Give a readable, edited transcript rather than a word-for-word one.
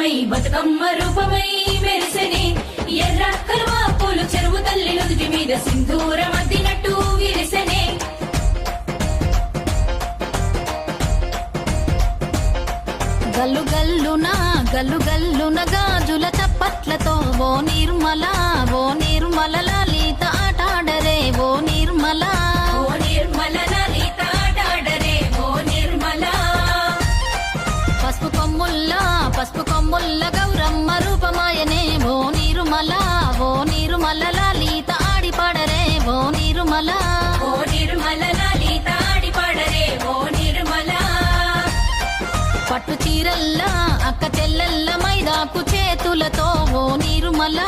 రూపమై బతుకమ్మ రూపమై మెరిసెనే ఎర్ర కలువ పూలు చెరువు తల్లి నుదుటి మీద సింధూరం అద్దినట్టు విరిసెనే గల్లు గల్లున గాజుల చప్పట్లతో ఓ నిర్మల లలిత ఆటాడరే ఓ నిర్మల లలిత ఆటాడరే ఓ నిర్మల పసుపు కొమ్ముల్ల గౌరమ్మ రూపమాయనే ఓ నిర్మల లలిత ఆడిపాడరే ఓ నిర్మల లలిత ఆడిపాడరే ఓ నిర్మల పట్టు చీరల్లా అక్క చెల్లెల్ల మైదాకు చేతులతో ఓ నిర్మల